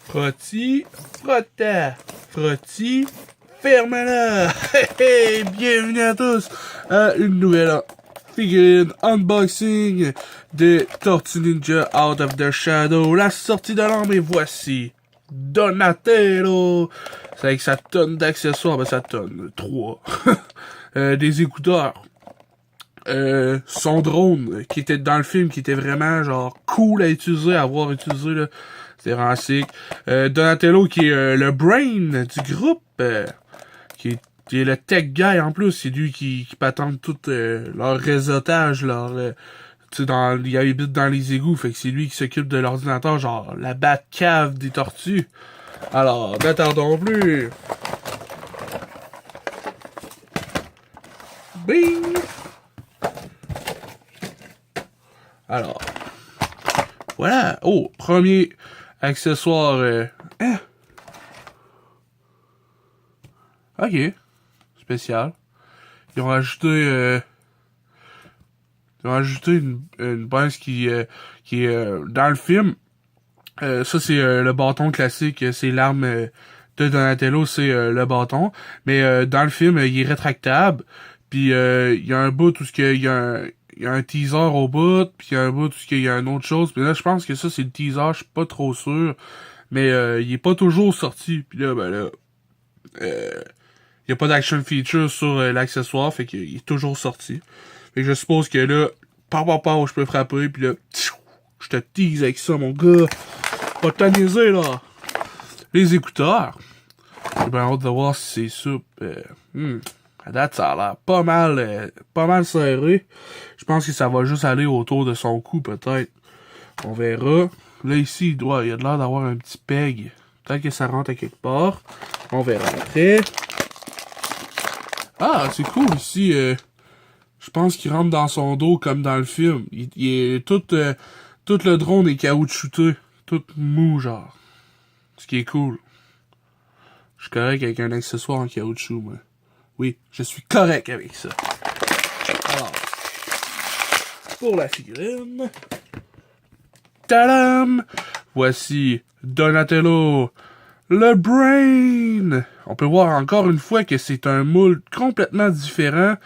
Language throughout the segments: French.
Frotti, frotta, frotti, ferme-la! Hey, bienvenue à tous à une nouvelle figurine unboxing de Tortue Ninja Out of the Shadow. La sortie de l'an, et voici Donatello! C'est avec sa tonne d'accessoires, ben sa tonne, 3. Des écouteurs. Son drone qui était dans le film, qui était vraiment genre cool à utiliser, à avoir utilisé là. C'était vraiment sick. Donatello qui est le brain du groupe, qui est le tech guy en plus, c'est lui qui patente tout leur réseautage, tu sais, il habite dans les égouts, fait que c'est lui qui s'occupe de l'ordinateur, genre la Batcave des tortues. Alors, n'attendons plus. Bing! Alors, voilà. Oh, premier accessoire. Ok. Spécial. Ils ont rajouté une pince qui est dans le film. Ça, c'est le bâton classique. C'est l'arme de Donatello, c'est le bâton. Mais dans le film, il est rétractable. Puis il y a un bout où il y a un teaser au bout, puis il y a un bout où il y a une autre chose. Puis là, je pense que ça, c'est le teaser, je suis pas trop sûr. Mais il est pas toujours sorti. Puis là, ben là, il y a pas d'action feature sur l'accessoire, fait qu'il est toujours sorti. Fait que je suppose que là, je peux frapper, puis là, je te tease avec ça, mon gars. Pas t'amuser, là. Les écouteurs. J'ai bien hâte de voir si c'est ça. À date, ça a l'air pas mal serré. Je pense que ça va juste aller autour de son cou, peut-être. On verra. Là, ici, il y a de l'air d'avoir un petit peg. Peut-être que ça rentre à quelque part. On verra après. Ah, c'est cool, ici. Je pense qu'il rentre dans son dos comme dans le film. Il est tout le drone est caoutchouté. Tout mou, genre. Ce qui est cool. Je suis correct avec un accessoire en caoutchouc, moi. Oui, je suis correct avec ça. Alors, pour la figurine. Tadam! Voici Donatello, le Brain! On peut voir encore une fois que c'est un moule complètement différent.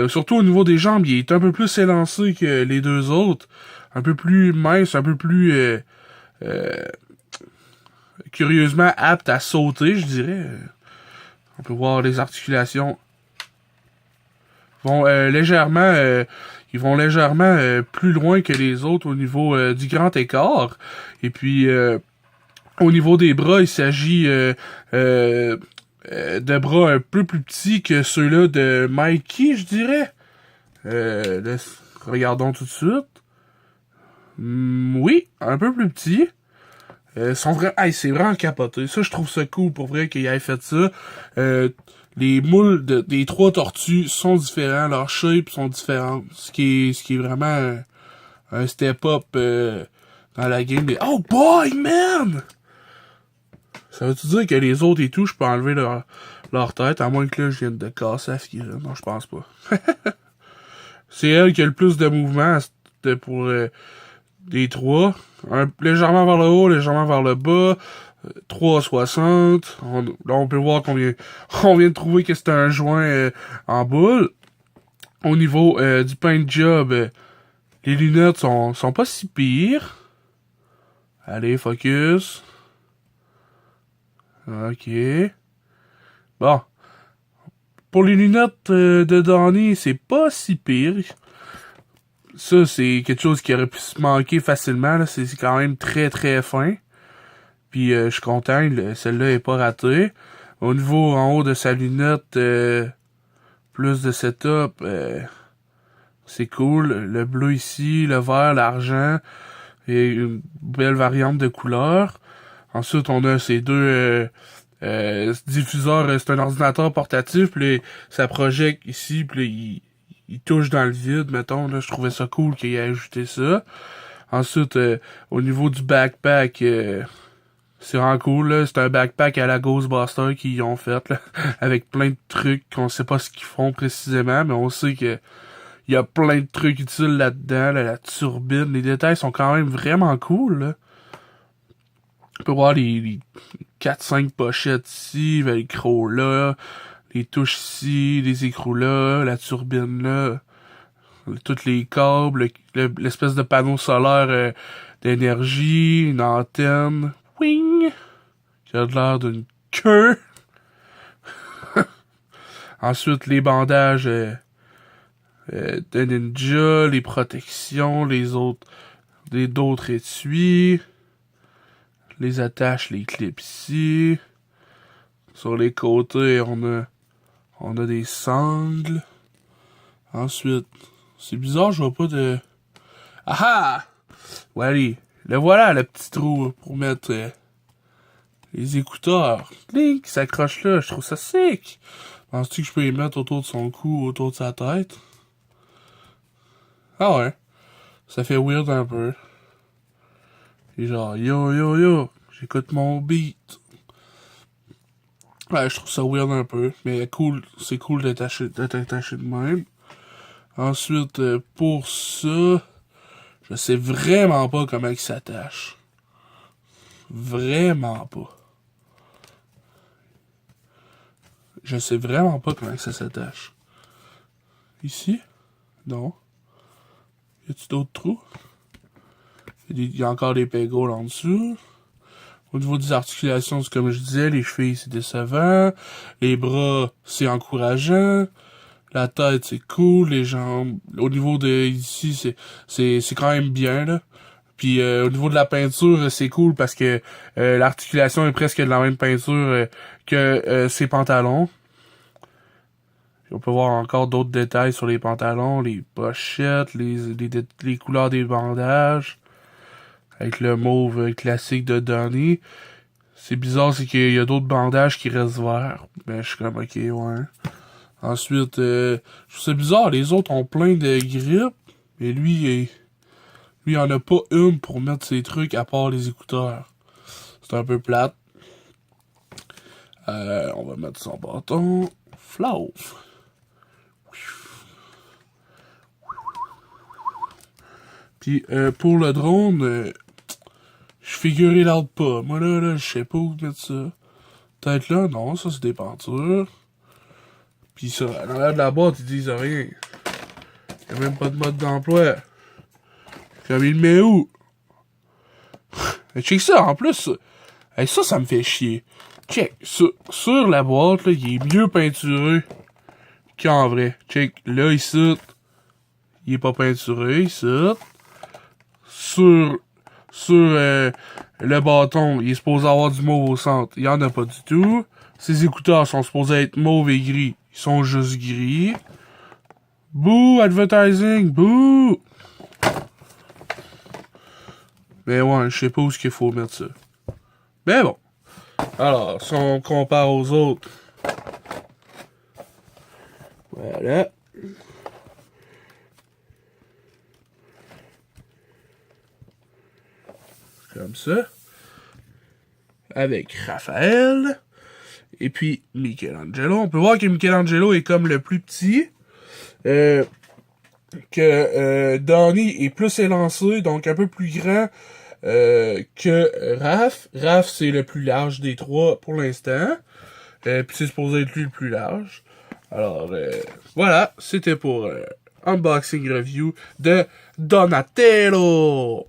Surtout au niveau des jambes, il est un peu plus élancé que les deux autres. Un peu plus mince, un peu plus curieusement apte à sauter, je dirais. On peut voir les articulations vont légèrement plus loin que les autres au niveau du grand écart. Et puis au niveau des bras, il s'agit de bras un peu plus petits que ceux-là de Mikey, je dirais. Regardons tout de suite. Oui, un peu plus petits. C'est vraiment capoté. Ça, je trouve ça cool pour vrai qu'il ait fait ça. Les moules des trois tortues sont différents, leurs shapes sont différentes. Ce qui est vraiment un step-up dans la game des... Oh boy, man! Ça veut-tu dire que les autres et tout, je peux enlever leur tête, à moins que là, je vienne de casser la figurine. Non, je pense pas. C'est elle qui a le plus de mouvement pour des trois. Légèrement vers le haut, légèrement vers le bas. 3,60. Là, on peut voir qu'on vient de trouver que c'était un joint en boule. Au niveau du paint job, les lunettes sont pas si pires. Allez, focus. Ok. Bon. Pour les lunettes de Donnie, c'est pas si pire. Ça, c'est quelque chose qui aurait pu se manquer facilement. C'est quand même très très fin. Puis je suis content, celle-là est pas ratée. Au niveau en haut de sa lunette, plus de setup, c'est cool. Le bleu ici, le vert, l'argent, et une belle variante de couleurs. Ensuite, on a ces deux diffuseurs. C'est un ordinateur portatif, puis ça projette ici, puis il touche dans le vide, mettons. Là, je trouvais ça cool qu'il ait ajouté ça. Ensuite, au niveau du backpack, c'est vraiment cool, là. C'est un backpack à la Ghostbuster qu'ils ont fait, là, avec plein de trucs qu'on sait pas ce qu'ils font précisément, mais on sait que il y a plein de trucs utiles là-dedans, là, la turbine. Les détails sont quand même vraiment cool, là. On peut voir les 4-5 pochettes ici, velcro là, les touches ici, les écrous là, la turbine là, tous les câbles, l'espèce de panneau solaire d'énergie, une antenne, wing, qui a l'air d'une queue. Ensuite, les bandages de ninja, les protections, d'autres étuis, les attaches, les clips ici. Sur les côtés, on a des sangles. Ensuite, c'est bizarre, je vois pas de... Ah ah! Ouais, le voilà, le petit trou pour mettre les écouteurs. Clink, qui s'accroche là, je trouve ça sick. Penses-tu que je peux les mettre autour de son cou, autour de sa tête? Ah ouais. Ça fait weird un peu. Et genre, yo, yo, yo, j'écoute mon beat. Ouais, je trouve ça weird un peu. Mais cool, c'est cool d'être attaché de même. Ensuite, pour ça, je sais vraiment pas comment il s'attache. Vraiment pas. Je sais vraiment pas comment ça s'attache. Ici? Non. Y a-tu d'autres trous? Il y a encore des pégoles en dessous. Au niveau des articulations, c'est comme je disais, les chevilles, c'est décevant. Les bras, c'est encourageant. La tête, c'est cool. Les jambes, au niveau de ici, c'est quand même bien, là. Puis au niveau de la peinture, c'est cool parce que l'articulation est presque de la même peinture que ses pantalons. Puis on peut voir encore d'autres détails sur les pantalons, les pochettes, les couleurs des bandages. Avec le mauve classique de Donnie. C'est bizarre, c'est qu'il y a d'autres bandages qui restent verts. Mais je suis comme, ok, ouais. Ensuite, je trouve ça bizarre, les autres ont plein de grippes. Mais lui, il en a pas une pour mettre ses trucs à part les écouteurs. C'est un peu plate. On va mettre son bâton. Flauve. Puis pour le drone, je figurais l'autre pas. Moi là, je sais pas où mettre ça. Peut-être là, non, ça c'est des peintures. Pis ça, à l'arrière de la boîte, ils disent rien. Y'a même pas de mode d'emploi. Comme il le met où? Mais check ça, en plus, hey, ça me fait chier. Check, sur la boîte, là, il est mieux peinturé qu'en vrai. Check, là, ici, il est pas peinturé, ici. Sur le bâton, il est supposé avoir du mauve au centre. Il y en a pas du tout. Ses écouteurs sont supposés être mauve et gris. Ils sont juste gris. Bouh, advertising, bouh! Mais ouais, je sais pas où est-ce qu'il faut mettre ça. Mais bon. Alors, si on compare aux autres. Voilà. Comme ça. Avec Raphaël. Et puis Michelangelo. On peut voir que Michelangelo est comme le plus petit. Que Donnie est plus élancé, donc un peu plus grand que Raph. Raph, c'est le plus large des trois pour l'instant. Puis c'est supposé être lui le plus large. Alors, voilà, c'était pour unboxing review de Donatello.